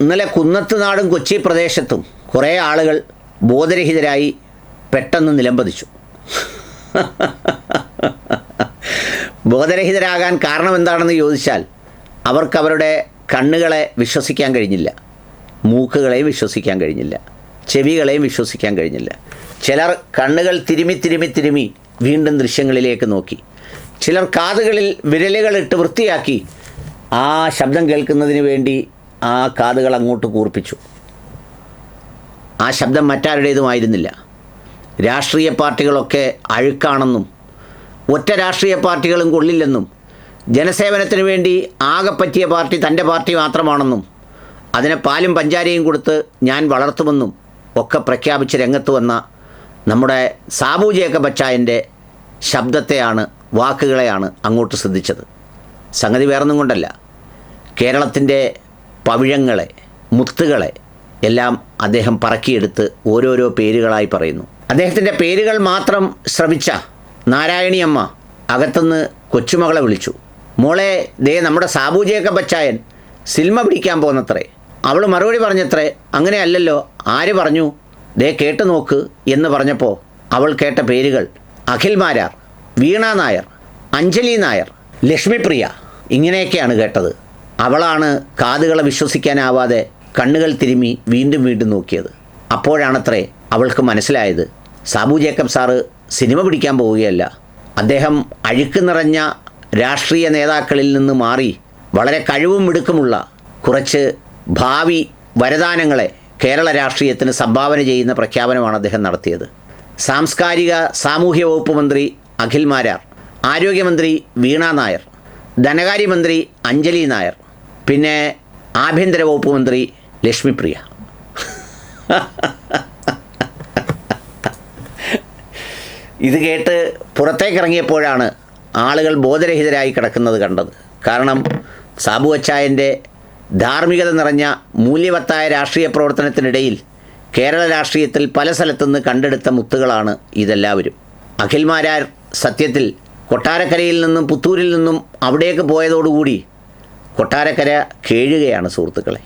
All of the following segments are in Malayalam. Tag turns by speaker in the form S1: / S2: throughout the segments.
S1: ഇന്നലെ കുന്നത്തുനാടും കൊച്ചി പ്രദേശത്തും കുറേ ആളുകൾ ബോധരഹിതരായി പെട്ടെന്ന് നിലംപതിച്ചു. ബോധരഹിതരാകാൻ കാരണം എന്താണെന്ന് ചോദിച്ചാൽ അവർക്കവരുടെ കണ്ണുകളെ വിശ്വസിക്കാൻ കഴിഞ്ഞില്ല, മൂക്കുകളെയും വിശ്വസിക്കാൻ കഴിഞ്ഞില്ല, ചെവികളെയും വിശ്വസിക്കാൻ കഴിഞ്ഞില്ല. ചിലർ കണ്ണുകൾ തിരുമി വീണ്ടും ദൃശ്യങ്ങളിലേക്ക് നോക്കി. ചിലർ കാതുകളിൽ വിരലുകളിട്ട് വൃത്തിയാക്കി ആ ശബ്ദം കേൾക്കുന്നതിന് വേണ്ടി ആ കാതുകൾ അങ്ങോട്ട് കൂർപ്പിച്ചു. ആ ശബ്ദം മറ്റാരുടേതുമായിരുന്നില്ല. രാഷ്ട്രീയ പാർട്ടികളൊക്കെ അഴുക്കാണെന്നും ഒറ്റ രാഷ്ട്രീയ പാർട്ടികളും കൊള്ളില്ലെന്നും ജനസേവനത്തിന് വേണ്ടി ആകെ പറ്റിയ പാർട്ടി തൻ്റെ പാർട്ടി മാത്രമാണെന്നും അതിനെ പാലും പഞ്ചാരയും കൊടുത്ത് ഞാൻ വളർത്തുമെന്നും ഒക്കെ പ്രഖ്യാപിച്ച് രംഗത്ത് വന്ന നമ്മുടെ സാബു ജേക്കബ് അച്ചായൻ്റെ ശബ്ദത്തെയാണ്, വാക്കുകളെയാണ് അങ്ങോട്ട് ശ്രദ്ധിച്ചത്. സംഗതി വേറൊന്നും കൊണ്ടല്ല, കേരളത്തിൻ്റെ പവിഴങ്ങളെ, മുത്തുകളെ എല്ലാം അദ്ദേഹം പറക്കിയെടുത്ത് ഓരോരോ പേരുകളായി പറയുന്നു. അദ്ദേഹത്തിൻ്റെ പേരുകൾ മാത്രം ശ്രവിച്ച നാരായണിയമ്മ അകത്തുനിന്ന് കൊച്ചുമകളെ വിളിച്ചു. മോളെ, ദേ നമ്മുടെ സാബു ജേക്കബ് അച്ചായൻ സിനിമ പിടിക്കാൻ പോകുന്നത്രേ. അവൾ മറുപടി പറഞ്ഞത്രേ, അങ്ങനെയല്ലല്ലോ, ആര് പറഞ്ഞു, ദേ കേട്ടു നോക്ക് എന്ന് പറഞ്ഞപ്പോൾ അവൾ കേട്ട പേരുകൾ അഖിൽ മാരാർ, വീണ നായർ, അഞ്ജലി നായർ, ലക്ഷ്മിപ്രിയ, ഇങ്ങനെയൊക്കെയാണ് കേട്ടത്. അവളാണ് കാതുകളെ വിശ്വസിക്കാനാവാതെ കണ്ണുകൾ തിരുമ്മി വീണ്ടും നോക്കിയത്. അപ്പോഴാണത്രേ അവൾക്ക് മനസ്സിലായത്, സാബു ജേക്കബ് സാറ് സിനിമ പിടിക്കാൻ പോവുകയല്ല, അദ്ദേഹം അഴുക്ക് നിറഞ്ഞ രാഷ്ട്രീയ നേതാക്കളിൽ നിന്ന് മാറി വളരെ കഴിവും മിടുക്കുമുള്ള കുറച്ച് ഭാവി വരദാനങ്ങളെ കേരള രാഷ്ട്രീയത്തിന് സംഭാവന ചെയ്യുന്ന പ്രഖ്യാപനമാണ് അദ്ദേഹം നടത്തിയത്. സാംസ്കാരിക സാമൂഹ്യ വകുപ്പ് മന്ത്രി അഖിൽ മാരാർ, ആരോഗ്യമന്ത്രി വീണ നായർ, ധനകാര്യമന്ത്രി അഞ്ജലി നായർ, പിന്നെ ആഭ്യന്തര വകുപ്പ് മന്ത്രി ലക്ഷ്മിപ്രിയ. ഇത് കേട്ട് പുറത്തേക്കിറങ്ങിയപ്പോഴാണ് ആളുകൾ ബോധരഹിതരായി കിടക്കുന്നത് കണ്ടത്. കാരണം സാബു അച്ചായൻ്റെ ധാർമ്മികത നിറഞ്ഞ മൂല്യവത്തായ രാഷ്ട്രീയ പ്രവർത്തനത്തിനിടയിൽ കേരള രാഷ്ട്രീയത്തിൽ പല സ്ഥലത്തുനിന്ന് കണ്ടെടുത്ത മുത്തുകളാണ് ഇതെല്ലാവരും. അഖിൽ മാരാർ സത്യത്തിൽ കൊട്ടാരക്കരയിൽ നിന്നും പുത്തൂരിൽ നിന്നും അവിടേക്ക് പോയതോടുകൂടി കൊട്ടാരക്കര കേഴുകയാണ് സുഹൃത്തുക്കളെ,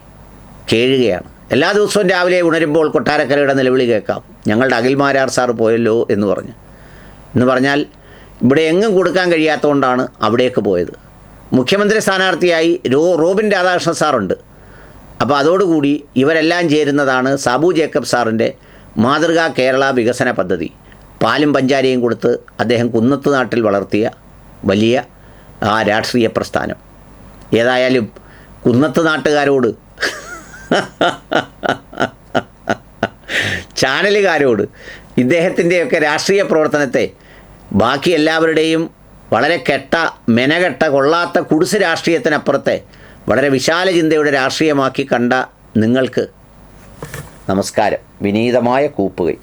S1: കേഴുകയാണ്. എല്ലാ ദിവസവും രാവിലെ ഉണരുമ്പോൾ കൊട്ടാരക്കരയുടെ നിലവിളി കേൾക്കാം, ഞങ്ങളുടെ അഖിൽ മാരാർ സാറ് പോയല്ലോ എന്ന് പറഞ്ഞാൽ ഇവിടെ എങ്ങും കൊടുക്കാൻ കഴിയാത്തതുകൊണ്ടാണ് അവിടേക്ക് പോയത്. മുഖ്യമന്ത്രി സ്ഥാനാർത്ഥിയായി റോബിൻ രാധാകൃഷ്ണൻ സാറുണ്ട്. അപ്പോൾ അതോടുകൂടി ഇവരെല്ലാം ചേരുന്നതാണ് സാബു ജേക്കബ് സാറിൻ്റെ മാതൃകാ കേരള വികസന പദ്ധതി. പാലും പഞ്ചാരയും കൊടുത്ത് അദ്ദേഹം കുന്നത്തുനാട്ടിൽ വളർത്തിയ വലിയ ആ രാഷ്ട്രീയ പ്രസ്ഥാനം. ഏതായാലും കുന്നത്തുനാട്ടുകാരോട്, ചാനലുകാരോട് ഇദ്ദേഹത്തിൻ്റെയൊക്കെ രാഷ്ട്രീയ പ്രവർത്തനത്തെ ബാക്കി എല്ലാവരുടെയും വളരെ മെനകെട്ട കൊള്ളാത്ത കുടിസ് രാഷ്ട്രീയത്തിനപ്പുറത്തെ വളരെ വിശാല ചിന്തയുടെ രാഷ്ട്രീയമാക്കി കണ്ട നിങ്ങൾക്ക് നമസ്കാരം, വിനീതമായ കൂപ്പുകൈ.